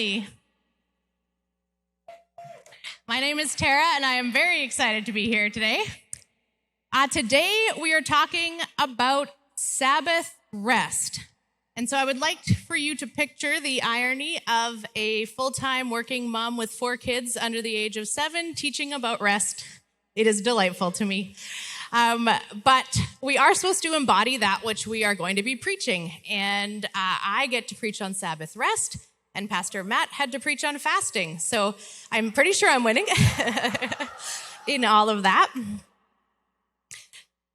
family. My name is Tara, and I am very excited to be here today. Today, we are talking about Sabbath rest. And so I would like for you to picture the irony of a full-time working mom with 4 kids under the age of 7 teaching about rest. It is delightful to me. But we are supposed to embody that which we are going to be preaching. And I get to preach on Sabbath rest, and Pastor Matt had to preach on fasting. So I'm pretty sure I'm winning in all of that.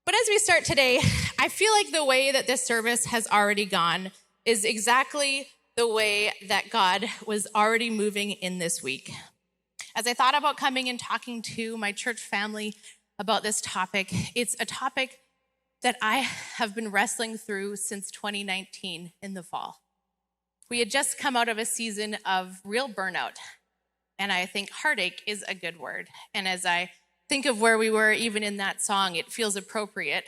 But as we start today, I feel like the way that this service has already gone is exactly the way that God was already moving in this week. As I thought about coming and talking to my church family about this topic, it's a topic that I have been wrestling through since 2019 in the fall. We had just come out of a season of real burnout, and I think heartache is a good word. And as I think of where we were even in that song, it feels appropriate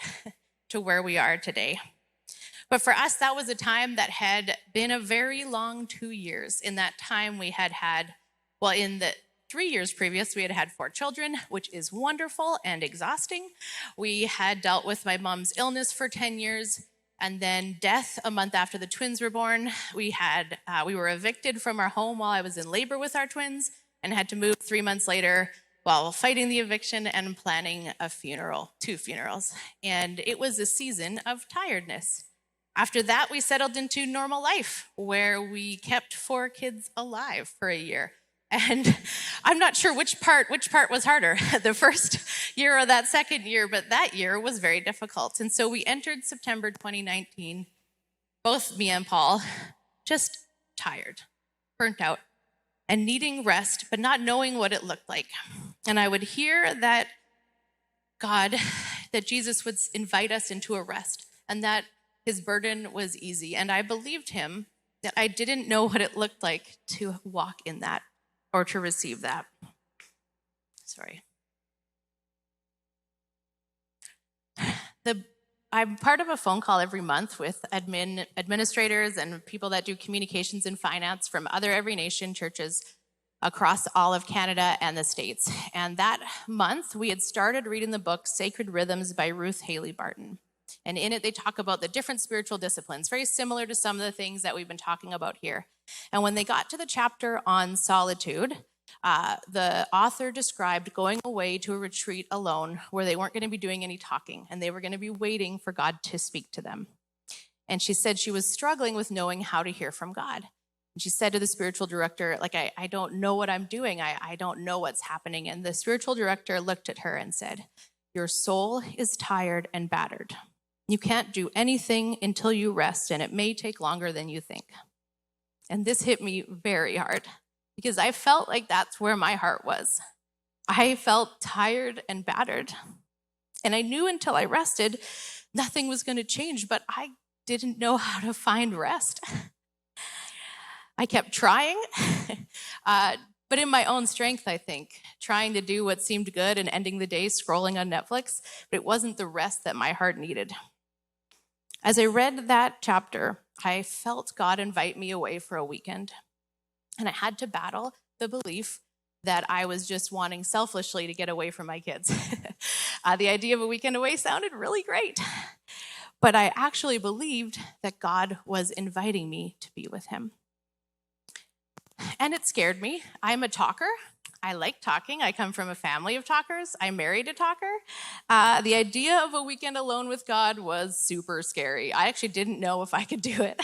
to where we are today. But for us, that was a time that had been a very long 2 years. In that time, we had in the 3 years previous, we had had 4 children, which is wonderful and exhausting. We had dealt with my mom's illness for 10 years, and then death a month after the twins were born. We were evicted from our home while I was in labor with our twins, and had to move 3 months later while fighting the eviction and planning a funeral, 2 funerals. And it was a season of tiredness. After that, we settled into normal life, where we kept 4 kids alive for a year. And I'm not sure which part was harder, the first year or that second year, but that year was very difficult. And so we entered September 2019, both me and Paul, just tired, burnt out, and needing rest, but not knowing what it looked like. And I would hear that Jesus would invite us into a rest, and that his burden was easy. And I believed him that I didn't know what it looked like to walk in that or to receive that. Sorry. I'm part of a phone call every month with administrators and people that do communications and finance from other Every Nation churches across all of Canada and the States. And that month, we had started reading the book Sacred Rhythms by Ruth Haley Barton. And in it, they talk about the different spiritual disciplines, very similar to some of the things that we've been talking about here. And when they got to the chapter on solitude, the author described going away to a retreat alone where they weren't going to be doing any talking, and they were going to be waiting for God to speak to them. And she said she was struggling with knowing how to hear from God. And she said to the spiritual director, I don't know what I'm doing. I don't know what's happening. And the spiritual director looked at her and said, "Your soul is tired and battered. You can't do anything until you rest, and it may take longer than you think." And this hit me very hard, because I felt like that's where my heart was. I felt tired and battered. And I knew until I rested, nothing was going to change, but I didn't know how to find rest. I kept trying, but in my own strength, I think, trying to do what seemed good and ending the day scrolling on Netflix, but it wasn't the rest that my heart needed. As I read that chapter, I felt God invite me away for a weekend. And I had to battle the belief that I was just wanting selfishly to get away from my kids. The idea of a weekend away sounded really great. But I actually believed that God was inviting me to be with him. And it scared me. I'm a talker. I like talking. I come from a family of talkers. I married a talker. The idea of a weekend alone with God was super scary. I actually didn't know if I could do it.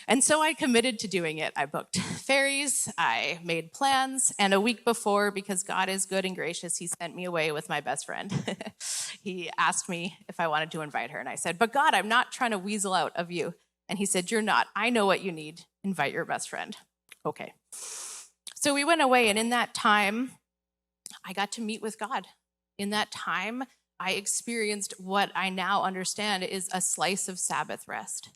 And so I committed to doing it. I booked ferries, I made plans, and a week before, because God is good and gracious, he sent me away with my best friend. He asked me if I wanted to invite her, and I said, "But God, I'm not trying to weasel out of you." And he said, "You're not. I know what you need. Invite your best friend." Okay. So we went away, and in that time, I got to meet with God. In that time, I experienced what I now understand is a slice of Sabbath rest.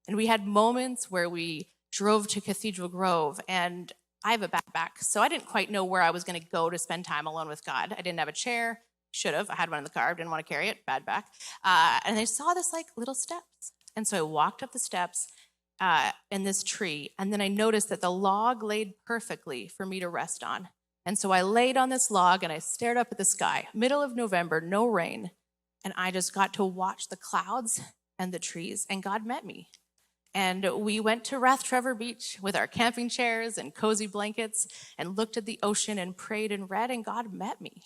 And we had moments where we drove to Cathedral Grove, and I have a bad back, so I didn't quite know where I was going to go to spend time alone with God. I didn't have a chair. Should have. I had one in the car. Didn't want to carry it. Bad back. And I saw this little steps. And so I walked up the steps, in this tree, and then I noticed that the log laid perfectly for me to rest on. And so I laid on this log and I stared up at the sky. Middle of November, no rain, and I just got to watch the clouds and the trees, and God met me. And we went to Rathtrevor Beach with our camping chairs and cozy blankets and looked at the ocean and prayed and read, and God met me.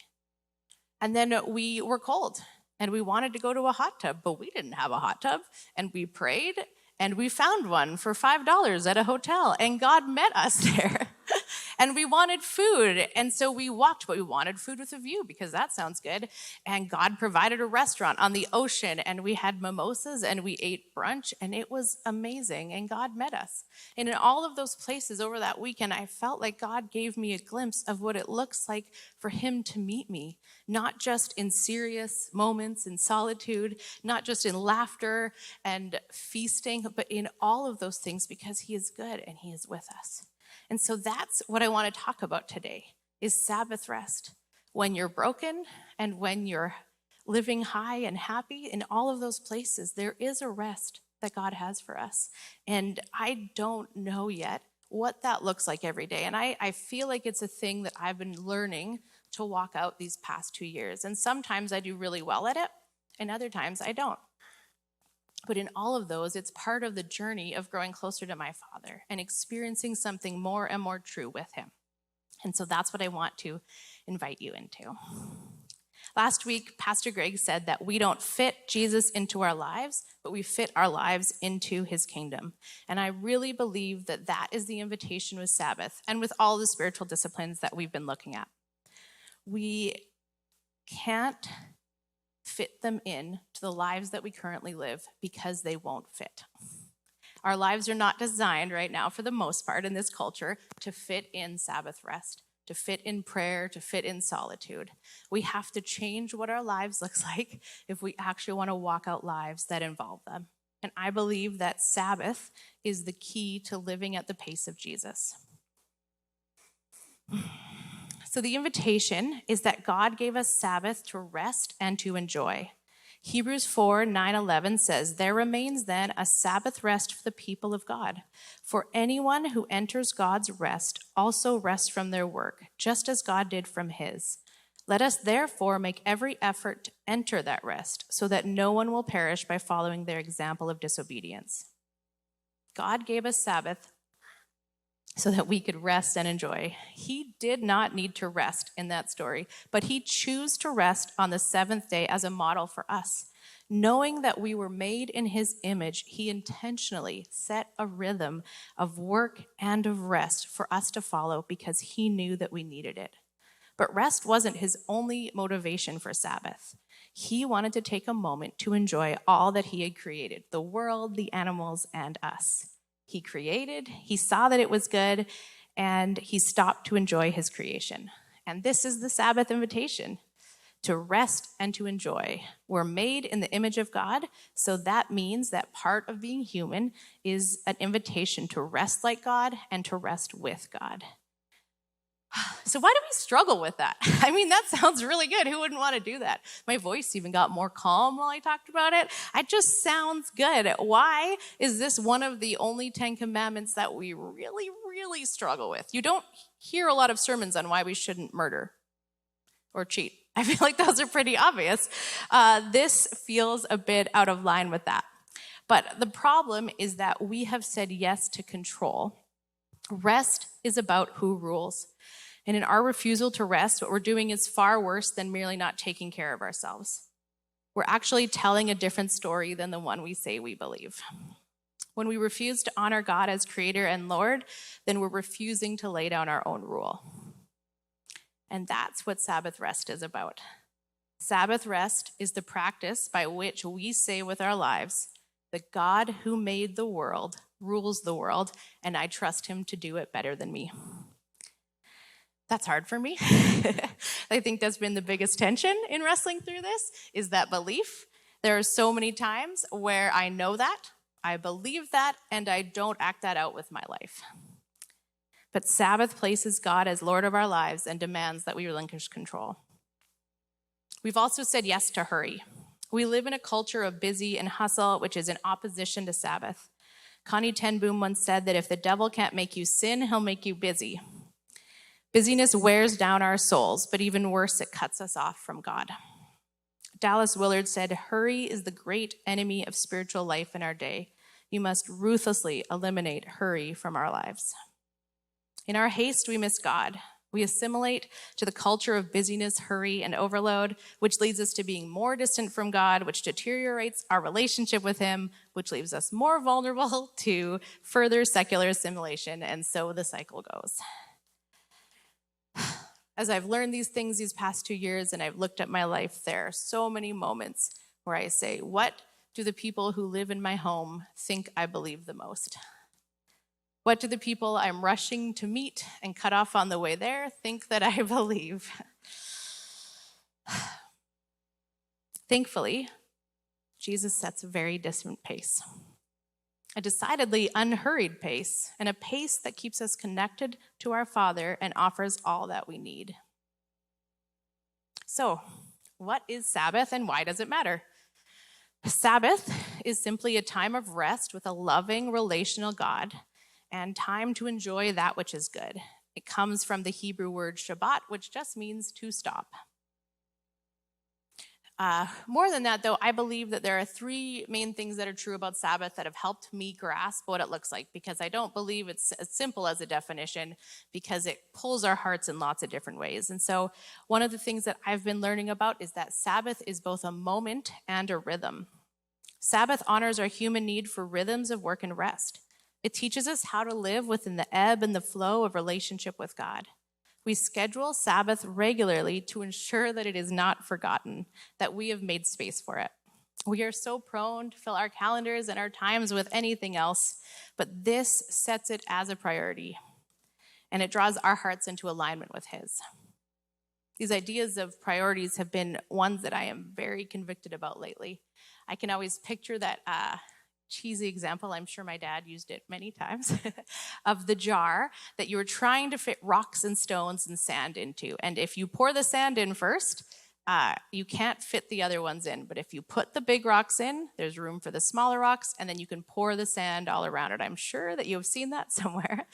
And then we were cold and we wanted to go to a hot tub, but we didn't have a hot tub. And we prayed and we found one for $5 at a hotel, and God met us there. And we wanted food, and so we walked, but we wanted food with a view because that sounds good. And God provided a restaurant on the ocean, and we had mimosas and we ate brunch, and it was amazing, and God met us. And in all of those places over that weekend, I felt like God gave me a glimpse of what it looks like for him to meet me, not just in serious moments in solitude, not just in laughter and feasting, but in all of those things, because he is good and he is with us. And so that's what I want to talk about today, is Sabbath rest. When you're broken and when you're living high and happy, in all of those places, there is a rest that God has for us. And I don't know yet what that looks like every day. And I feel like it's a thing that I've been learning to walk out these past 2 years. And sometimes I do really well at it, and other times I don't. But in all of those, it's part of the journey of growing closer to my Father and experiencing something more and more true with him. And so that's what I want to invite you into. Last week, Pastor Greg said that we don't fit Jesus into our lives, but we fit our lives into his kingdom. And I really believe that that is the invitation with Sabbath and with all the spiritual disciplines that we've been looking at. We can't fit them in to the lives that we currently live because they won't fit. Our lives are not designed right now, for the most part in this culture, to fit in Sabbath rest, to fit in prayer, to fit in solitude. We have to change what our lives looks like if we actually want to walk out lives that involve them. And I believe that Sabbath is the key to living at the pace of Jesus. So the invitation is that God gave us Sabbath to rest and to enjoy. Hebrews 4:9-11 says, "There remains then a Sabbath rest for the people of God. For anyone who enters God's rest also rests from their work, just as God did from his. Let us therefore make every effort to enter that rest, so that no one will perish by following their example of disobedience." God gave us Sabbath so that we could rest and enjoy. He did not need to rest in that story, but he chose to rest on the seventh day as a model for us. Knowing that we were made in his image, he intentionally set a rhythm of work and of rest for us to follow because he knew that we needed it. But rest wasn't his only motivation for Sabbath. He wanted to take a moment to enjoy all that he had created, the world, the animals, and us. He created, he saw that it was good, and he stopped to enjoy his creation. And this is the Sabbath invitation, to rest and to enjoy. We're made in the image of God, so that means that part of being human is an invitation to rest like God and to rest with God. So why do we struggle with that? I mean, that sounds really good. Who wouldn't want to do that? My voice even got more calm while I talked about it. It just sounds good. Why is this one of the only 10 commandments that we really, really struggle with? You don't hear a lot of sermons on why we shouldn't murder or cheat. I feel like those are pretty obvious. This feels a bit out of line with that. But the problem is that we have said yes to control. Rest is about who rules. And in our refusal to rest, what we're doing is far worse than merely not taking care of ourselves. We're actually telling a different story than the one we say we believe. When we refuse to honor God as Creator and Lord, then we're refusing to lay down our own rule. And that's what Sabbath rest is about. Sabbath rest is the practice by which we say with our lives, "The God who made the world rules the world, and I trust him to do it better than me." That's hard for me. I think that's been the biggest tension in wrestling through this, is that belief. There are so many times where I know that, I believe that, and I don't act that out with my life. But Sabbath places God as Lord of our lives and demands that we relinquish control. We've also said yes to hurry. We live in a culture of busy and hustle, which is in opposition to Sabbath. Connie Ten Boom once said that if the devil can't make you sin, he'll make you busy. Busyness wears down our souls, but even worse, it cuts us off from God. Dallas Willard said, "Hurry is the great enemy of spiritual life in our day. We must ruthlessly eliminate hurry from our lives." In our haste, we miss God. We assimilate to the culture of busyness, hurry, and overload, which leads us to being more distant from God, which deteriorates our relationship with Him, which leaves us more vulnerable to further secular assimilation, and so the cycle goes. As I've learned these things these past 2 years and I've looked at my life, there are so many moments where I say, what do the people who live in my home think I believe the most? What do the people I'm rushing to meet and cut off on the way there think that I believe? Thankfully, Jesus sets a very different pace. A decidedly unhurried pace, and a pace that keeps us connected to our Father and offers all that we need. So, what is Sabbath and why does it matter? Sabbath is simply a time of rest with a loving, relational God and time to enjoy that which is good. It comes from the Hebrew word Shabbat, which just means to stop. More than that, though, I believe that there are 3 main things that are true about Sabbath that have helped me grasp what it looks like, because I don't believe it's as simple as a definition, because it pulls our hearts in lots of different ways. And so one of the things that I've been learning about is that Sabbath is both a moment and a rhythm. Sabbath honors our human need for rhythms of work and rest. It teaches us how to live within the ebb and the flow of relationship with God. We schedule Sabbath regularly to ensure that it is not forgotten, that we have made space for it. We are so prone to fill our calendars and our times with anything else, but this sets it as a priority, and it draws our hearts into alignment with His. These ideas of priorities have been ones that I am very convicted about lately. I can always picture that cheesy example, I'm sure my dad used it many times, of the jar that you were trying to fit rocks and stones and sand into. And if you pour the sand in first, you can't fit the other ones in. But if you put the big rocks in, there's room for the smaller rocks, and then you can pour the sand all around it. I'm sure that you have seen that somewhere.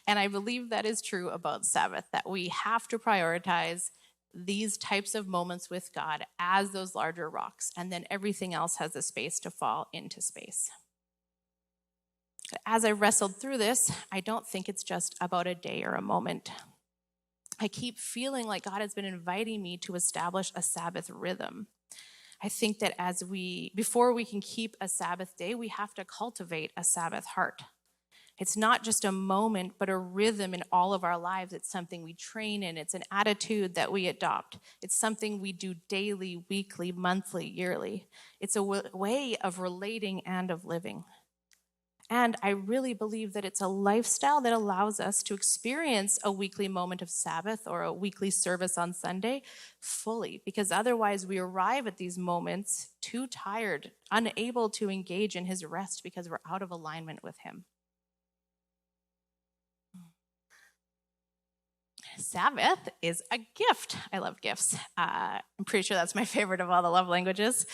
And I believe that is true about Sabbath, that we have to prioritize these types of moments with God as those larger rocks, and then everything else has the space to fall into space. As I wrestled through this, I don't think it's just about a day or a moment. I keep feeling like God has been inviting me to establish a Sabbath rhythm. I think that before we can keep a Sabbath day, we have to cultivate a Sabbath heart. It's not just a moment, but a rhythm in all of our lives. It's something we train in. It's an attitude that we adopt. It's something we do daily, weekly, monthly, yearly. It's a way of relating and of living. And I really believe that it's a lifestyle that allows us to experience a weekly moment of Sabbath or a weekly service on Sunday fully, because otherwise we arrive at these moments too tired, unable to engage in His rest because we're out of alignment with Him. Sabbath is a gift. I love gifts. I'm pretty sure that's my favorite of all the love languages.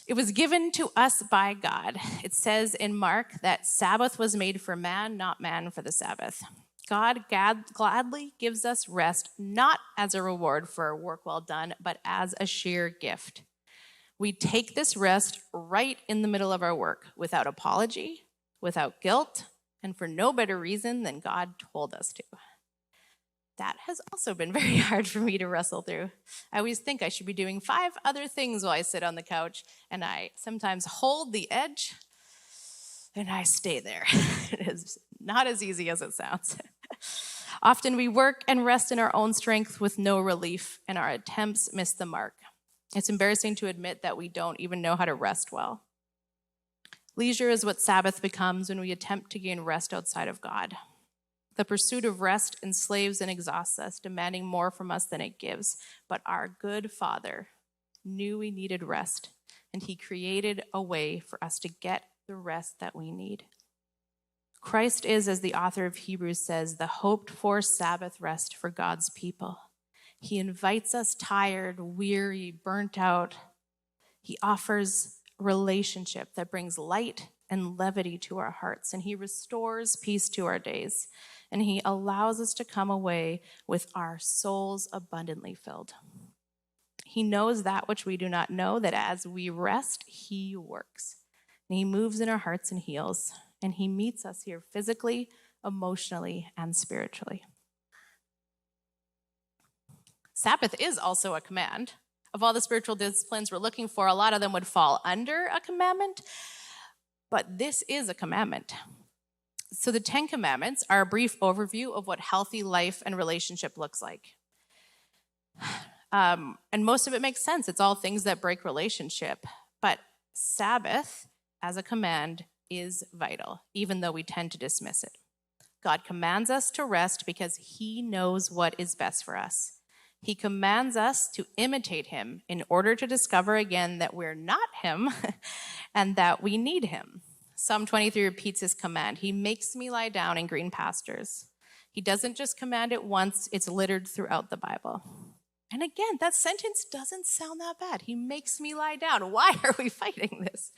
It was given to us by God. It says in Mark that Sabbath was made for man, not man for the Sabbath. God gladly gives us rest, not as a reward for work well done, but as a sheer gift. We take this rest right in the middle of our work, without apology, without guilt, and for no better reason than God told us to. That has also been very hard for me to wrestle through. I always think I should be doing 5 other things while I sit on the couch, and I sometimes hold the edge, and I stay there. It is not as easy as it sounds. Often we work and rest in our own strength with no relief, and our attempts miss the mark. It's embarrassing to admit that we don't even know how to rest well. Leisure is what Sabbath becomes when we attempt to gain rest outside of God. The pursuit of rest enslaves and exhausts us, demanding more from us than it gives. But our good Father knew we needed rest, and He created a way for us to get the rest that we need. Christ is, as the author of Hebrews says, the hoped-for Sabbath rest for God's people. He invites us tired, weary, burnt out. He offers relationship that brings light and levity to our hearts, and he restores peace to our days, and he allows us to come away with our souls abundantly filled. He knows that which we do not know, that as we rest, he works. And he moves in our hearts and heals, and he meets us here physically, emotionally, and spiritually. Sabbath is also a command. Of all the spiritual disciplines we're looking for, a lot of them would fall under a commandment, but this is a commandment. So the 10 Commandments are a brief overview of what healthy life and relationship looks like. And most of it makes sense. It's all things that break relationship. But Sabbath, as a command, is vital, even though we tend to dismiss it. God commands us to rest because he knows what is best for us. He commands us to imitate him in order to discover again that we're not him and that we need him. Psalm 23 repeats his command. He makes me lie down in green pastures. He doesn't just command it once, it's littered throughout the Bible. And again, that sentence doesn't sound that bad. He makes me lie down. Why are we fighting this?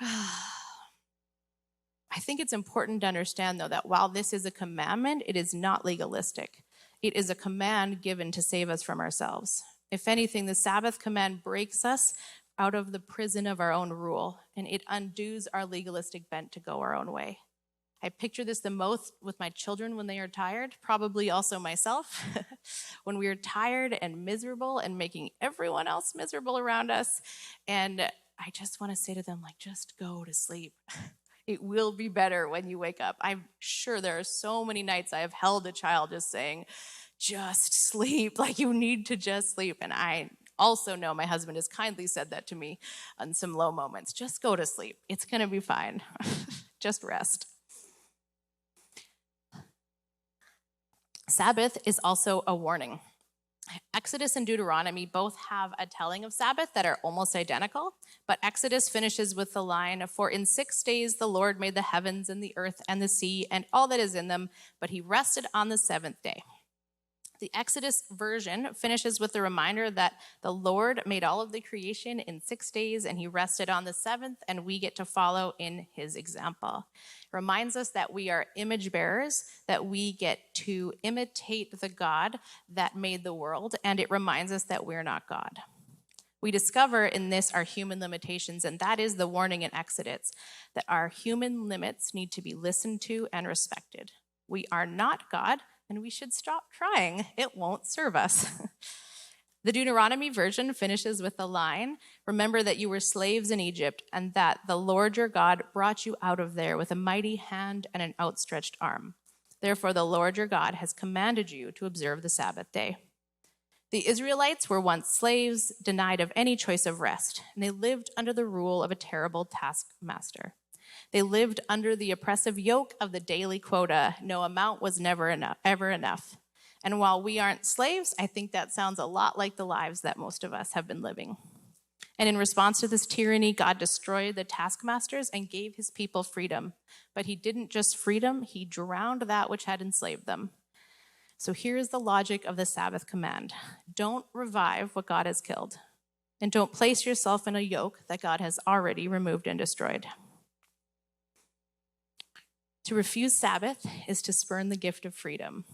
I think it's important to understand, though, that while this is a commandment, it is not legalistic. It is a command given to save us from ourselves. If anything, the Sabbath command breaks us out of the prison of our own rule, and it undoes our legalistic bent to go our own way. I picture this the most with my children when they are tired, probably also myself, when we are tired and miserable and making everyone else miserable around us. And I just want to say to them, just go to sleep. It will be better when you wake up. I'm sure there are so many nights I have held a child just saying, just sleep, you need to just sleep. And I also know my husband has kindly said that to me on some low moments. Just go to sleep. It's going to be fine. Just rest. Sabbath is also a warning. Exodus and Deuteronomy both have a telling of Sabbath that are almost identical, but Exodus finishes with the line, "For in 6 days the Lord made the heavens and the earth and the sea and all that is in them, but he rested on the seventh day." The Exodus version finishes with the reminder that the Lord made all of the creation in 6 days and he rested on the seventh, and we get to follow in his example. It reminds us that we are image bearers, that we get to imitate the God that made the world, and it reminds us that we're not God. We discover in this our human limitations, and that is the warning in Exodus, that our human limits need to be listened to and respected. We are not God, and we should stop trying. It won't serve us. The Deuteronomy version finishes with the line, "Remember that you were slaves in Egypt, and that the Lord your God brought you out of there with a mighty hand and an outstretched arm. Therefore the Lord your God has commanded you to observe the Sabbath day." The Israelites were once slaves, denied of any choice of rest, and they lived under the rule of a terrible taskmaster. They lived under the oppressive yoke of the daily quota. No amount was ever enough. And while we aren't slaves, I think that sounds a lot like the lives that most of us have been living. And in response to this tyranny, God destroyed the taskmasters and gave his people freedom. But he didn't just freedom, he drowned that which had enslaved them. So here is the logic of the Sabbath command. Don't revive what God has killed. And don't place yourself in a yoke that God has already removed and destroyed. To refuse Sabbath is to spurn the gift of freedom.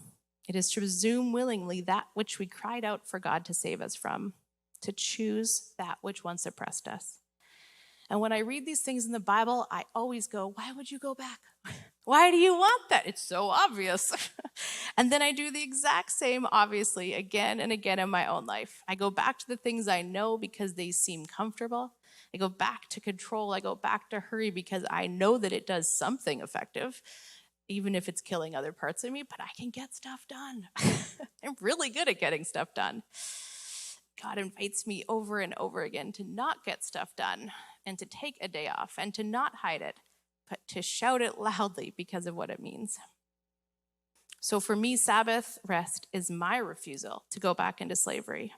It is to resume willingly that which we cried out for God to save us from, to choose that which once oppressed us. And when I read these things in the Bible, I always go, why would you go back? Why do you want that? It's so obvious. And then I do the exact same, obviously, again and again in my own life. I go back to the things I know because they seem comfortable. I go back to control. I go back to hurry because I know that it does something effective, even if it's killing other parts of me, but I can get stuff done. I'm really good at getting stuff done. God invites me over and over again to not get stuff done and to take a day off and to not hide it, but to shout it loudly because of what it means. So for me, Sabbath rest is my refusal to go back into slavery.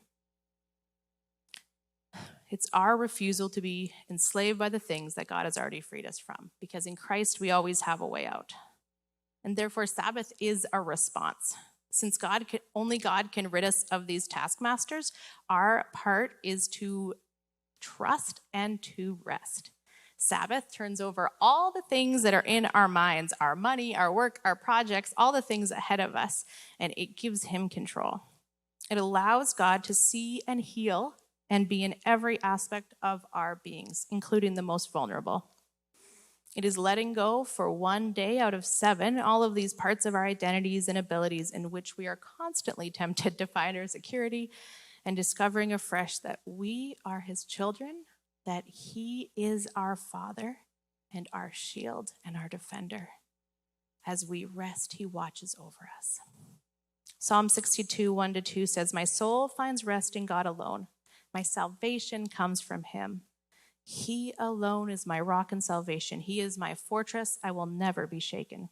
It's our refusal to be enslaved by the things that God has already freed us from, because in Christ we always have a way out. And therefore, Sabbath is a response. Since only God can rid us of these taskmasters, our part is to trust and to rest. Sabbath turns over all the things that are in our minds, our money, our work, our projects, all the things ahead of us, and it gives him control. It allows God to see and heal and be in every aspect of our beings, including the most vulnerable. It is letting go for one day out of 7, all of these parts of our identities and abilities in which we are constantly tempted to find our security, and discovering afresh that we are his children, that he is our Father and our shield and our defender. As we rest, he watches over us. Psalm 62, 1-2 says, "My soul finds rest in God alone. My salvation comes from him. He alone is my rock and salvation. He is my fortress. I will never be shaken."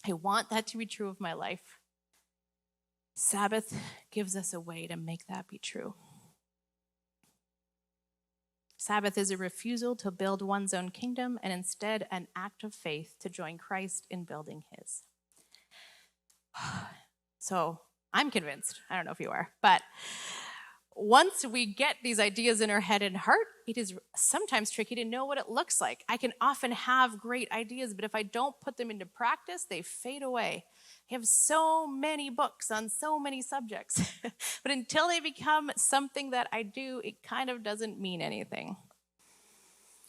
I want that to be true of my life. Sabbath gives us a way to make that be true. Sabbath is a refusal to build one's own kingdom and instead an act of faith to join Christ in building his. So I'm convinced, I don't know if you are, but once we get these ideas in our head and heart, it is sometimes tricky to know what it looks like. I can often have great ideas, but if I don't put them into practice, they fade away. I have so many books on so many subjects, but until they become something that I do, it kind of doesn't mean anything.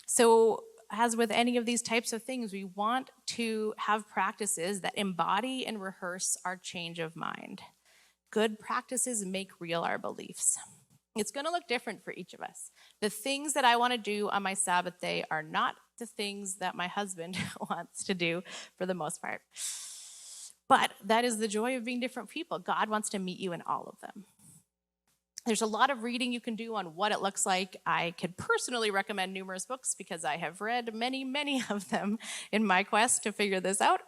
So as with any of these types of things, we want to have practices that embody and rehearse our change of mind. Good practices make real our beliefs. It's going to look different for each of us. The things that I want to do on my Sabbath day are not the things that my husband wants to do for the most part. But that is the joy of being different people. God wants to meet you in all of them. There's a lot of reading you can do on what it looks like. I could personally recommend numerous books because I have read many, many of them in my quest to figure this out.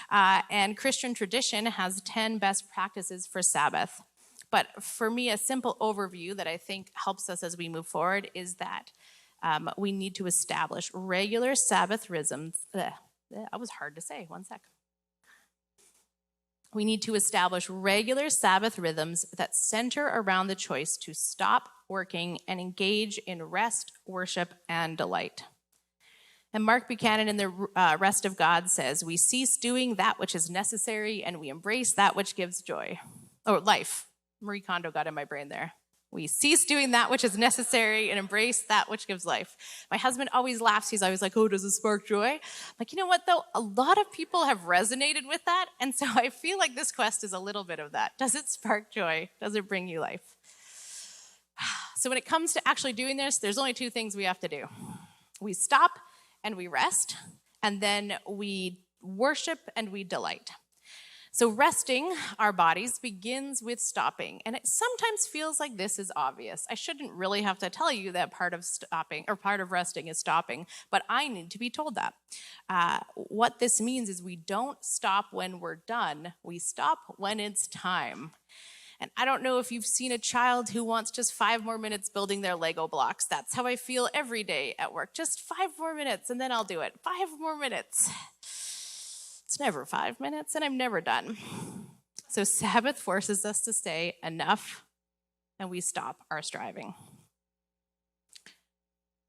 And Christian tradition has 10 best practices for Sabbath. But for me, a simple overview that I think helps us as we move forward is that we need to establish regular Sabbath rhythms. That was hard to say. One sec. We need to establish regular Sabbath rhythms that center around the choice to stop working and engage in rest, worship, and delight. And Mark Buchanan in the Rest of God says, "We cease doing that which is necessary and we embrace that which gives joy." Or life. Marie Kondo got in my brain there. We cease doing that which is necessary and embrace that which gives life. My husband always laughs. He's always like, "Oh, does it spark joy?" I'm like, you know what, though? A lot of people have resonated with that. And so I feel like this quest is a little bit of that. Does it spark joy? Does it bring you life? So when it comes to actually doing this, there's only 2 things we have to do. We stop and we rest, and then we worship and we delight. So resting our bodies begins with stopping, and it sometimes feels like this is obvious. I shouldn't really have to tell you that part of stopping or part of resting is stopping, but I need to be told that. What this means is we don't stop when we're done. We stop when it's time. And I don't know if you've seen a child who wants just 5 more minutes building their Lego blocks. That's how I feel every day at work. Just 5 more minutes and then I'll do it. 5 more minutes. It's never 5 minutes, and I'm never done. So Sabbath forces us to say enough, and we stop our striving.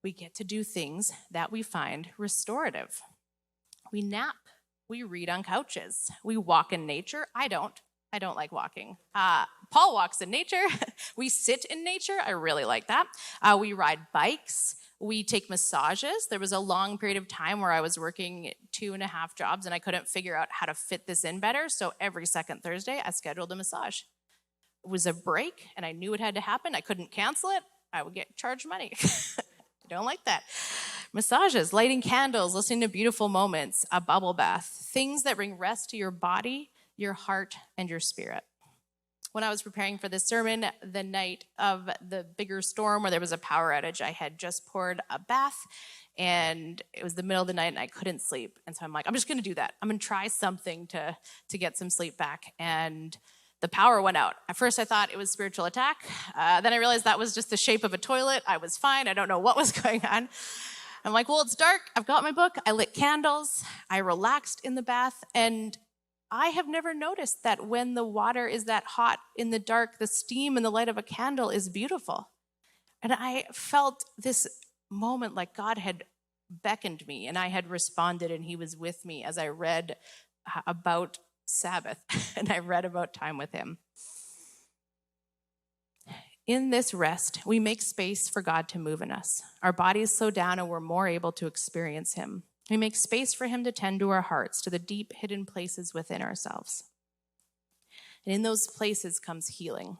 We get to do things that we find restorative. We nap. We read on couches. We walk in nature. I don't like walking. Paul walks in nature. We sit in nature. I really like that. We ride bikes. We take massages. There was a long period of time where I was working 2.5 jobs and I couldn't figure out how to fit this in better. So every second Thursday, I scheduled a massage. It was a break and I knew it had to happen. I couldn't cancel it. I would get charged money. I don't like that. Massages, lighting candles, listening to beautiful moments, a bubble bath, things that bring rest to your body, your heart, and your spirit. When I was preparing for this sermon, the night of the bigger storm where there was a power outage, I had just poured a bath, and it was the middle of the night, and I couldn't sleep. And so I'm like, I'm just going to do that. I'm going to try something to get some sleep back. And the power went out. At first, I thought it was spiritual attack. Then I realized that was just the shape of a toilet. I was fine. I don't know what was going on. I'm like, well, it's dark. I've got my book. I lit candles. I relaxed in the bath, and I have never noticed that when the water is that hot in the dark, the steam and the light of a candle is beautiful. And I felt this moment like God had beckoned me, and I had responded, and he was with me as I read about Sabbath and I read about time with him. In this rest, we make space for God to move in us. Our bodies slow down and we're more able to experience him. We make space for him to tend to our hearts, to the deep hidden places within ourselves. And in those places comes healing.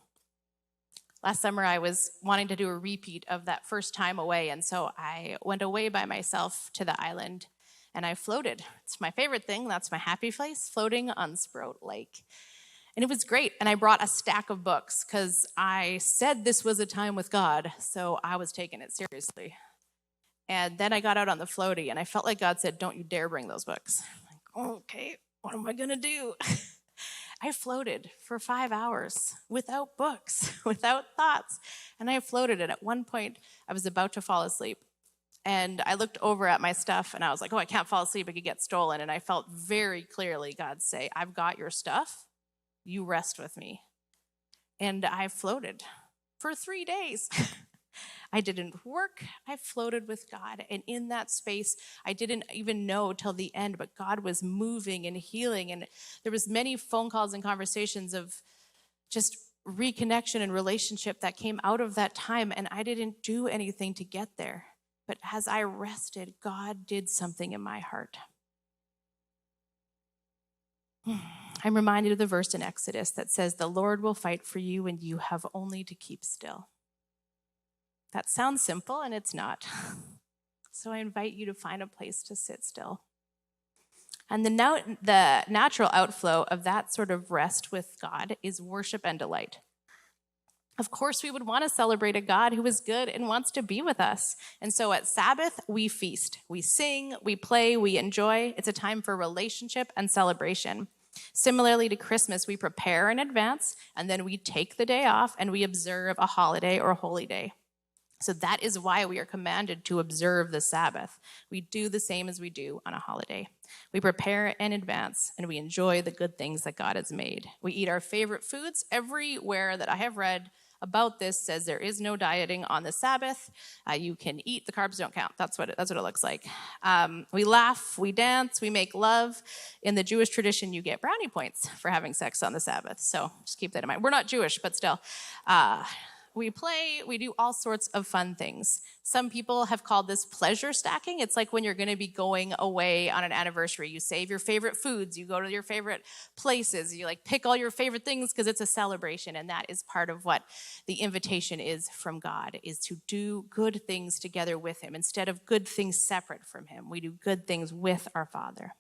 Last summer, I was wanting to do a repeat of that first time away, and so I went away by myself to the island, and I floated. It's my favorite thing. That's my happy place, floating on Sprout Lake. And it was great, and I brought a stack of books because I said this was a time with God, so I was taking it seriously. And then I got out on the floaty, and I felt like God said, don't you dare bring those books. I'm like, okay, what am I going to do? I floated for 5 hours without books, without thoughts. And I floated, and at one point, I was about to fall asleep. And I looked over at my stuff, and I was like, oh, I can't fall asleep. It could get stolen. And I felt very clearly God say, I've got your stuff. You rest with me. And I floated for 3 days. I didn't work. I floated with God. And in that space, I didn't even know till the end, but God was moving and healing. And there was many phone calls and conversations of just reconnection and relationship that came out of that time. And I didn't do anything to get there. But as I rested, God did something in my heart. I'm reminded of the verse in Exodus that says, the Lord will fight for you and you have only to keep still. That sounds simple, and it's not. So I invite you to find a place to sit still. And the natural outflow of that sort of rest with God is worship and delight. Of course, we would want to celebrate a God who is good and wants to be with us. And so at Sabbath, we feast. We sing, we play, we enjoy. It's a time for relationship and celebration. Similarly to Christmas, we prepare in advance, and then we take the day off and we observe a holiday or a holy day. So that is why we are commanded to observe the Sabbath. We do the same as we do on a holiday. We prepare in advance, and we enjoy the good things that God has made. We eat our favorite foods. Everywhere that I have read about this says there is no dieting on the Sabbath. You can eat, the carbs don't count. That's what it looks like. We laugh, we dance, we make love. In the Jewish tradition, you get brownie points for having sex on the Sabbath. So just keep that in mind. We're not Jewish, but still. We play, we do all sorts of fun things. Some people have called this pleasure stacking. It's like when you're going to be going away on an anniversary. You save your favorite foods, you go to your favorite places, you like pick all your favorite things because it's a celebration. And that is part of what the invitation is from God, is to do good things together with him. Instead of good things separate from him, we do good things with our Father.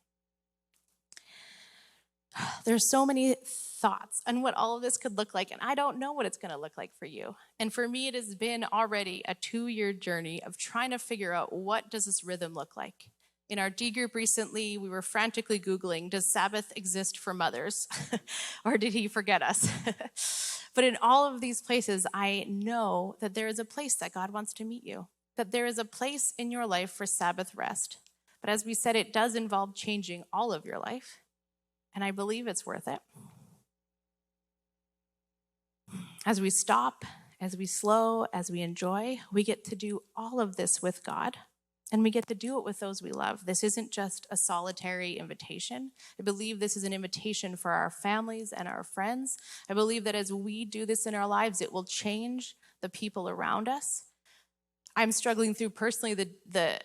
There's so many thoughts on what all of this could look like, and I don't know what it's going to look like for you. And for me, it has been already a 2-year journey of trying to figure out, what does this rhythm look like? In our D group recently, we were frantically Googling, does Sabbath exist for mothers? Or did he forget us? But in all of these places, I know that there is a place that God wants to meet you, that there is a place in your life for Sabbath rest. But as we said, it does involve changing all of your life. And I believe it's worth it. As we stop, as we slow, as we enjoy, we get to do all of this with God, and we get to do it with those we love. This isn't just a solitary invitation. I believe this is an invitation for our families and our friends. I believe that as we do this in our lives, it will change the people around us. I'm struggling through personally the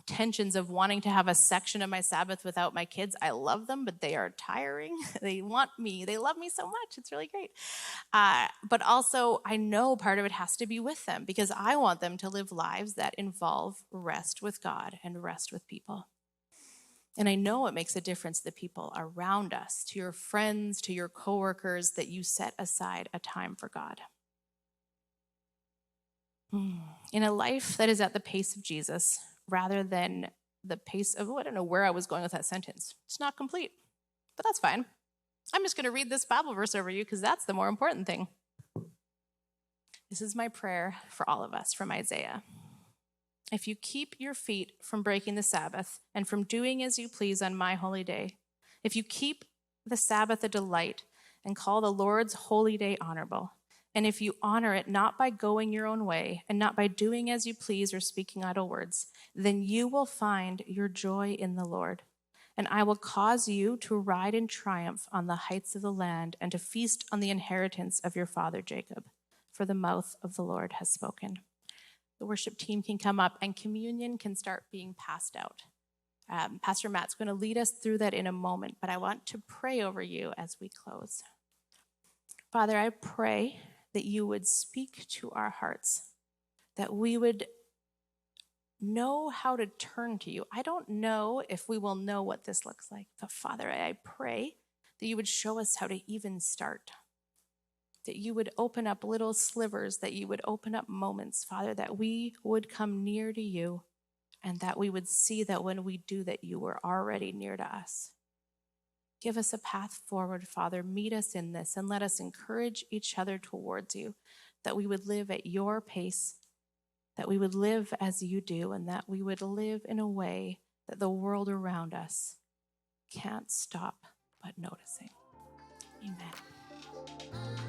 tensions of wanting to have a section of my Sabbath without my kids. I love them, but they are tiring. They want me. They love me so much. It's really great. But also, I know part of it has to be with them because I want them to live lives that involve rest with God and rest with people. And I know it makes a difference to the people around us, to your friends, to your coworkers, that you set aside a time for God. In a life that is at the pace of Jesus, rather than the pace of, I don't know where I was going with that sentence. It's not complete, but that's fine. I'm just going to read this Bible verse over you because that's the more important thing. This is my prayer for all of us from Isaiah. If you keep your feet from breaking the Sabbath and from doing as you please on my holy day, if you keep the Sabbath a delight and call the Lord's holy day honorable, And if you honor it not by going your own way and not by doing as you please or speaking idle words, then you will find your joy in the Lord. And I will cause you to ride in triumph on the heights of the land and to feast on the inheritance of your father Jacob, for the mouth of the Lord has spoken. The worship team can come up and communion can start being passed out. Pastor Matt's going to lead us through that in a moment, but I want to pray over you as we close. Father, I pray that you would speak to our hearts, that we would know how to turn to you. I don't know if we will know what this looks like, but Father, I pray that you would show us how to even start, that you would open up little slivers, that you would open up moments, Father, that we would come near to you, and that we would see that when we do that, you were already near to us. Give us a path forward, Father. Meet us in this and let us encourage each other towards you, that we would live at your pace, that we would live as you do, and that we would live in a way that the world around us can't stop but noticing. Amen.